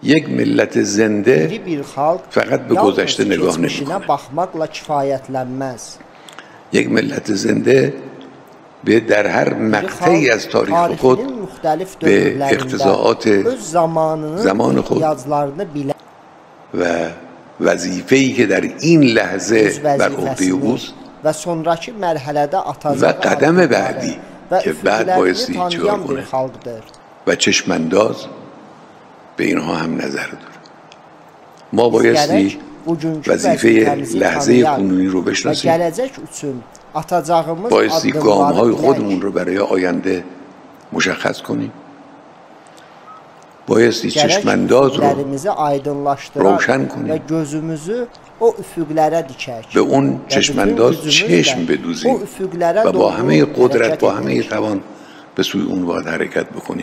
یک ملت زنده فقط به گذشته نگاه نمی‌کنه. یک ملت زنده به در هر مقطعی از تاریخ خود به اقتضاعات زمان خود و وظیفه‌ای که در این لحظه بر عهده اوست و قدم بعدی که بعد بایستی چیکار کنه و چشمانداز به اینها هم نظر داره. ما بایستی وظیفه لحظه کنونی رو بشناسیم، بایستی گام‌های خودمون رو برای آینده مشخص کنیم، بایستی چشمانداز رو روشن کنیم، به اون چشمانداز چشم بدوزیم و با همه قدرت، با همه توان به سوی اون باید حرکت بکنیم.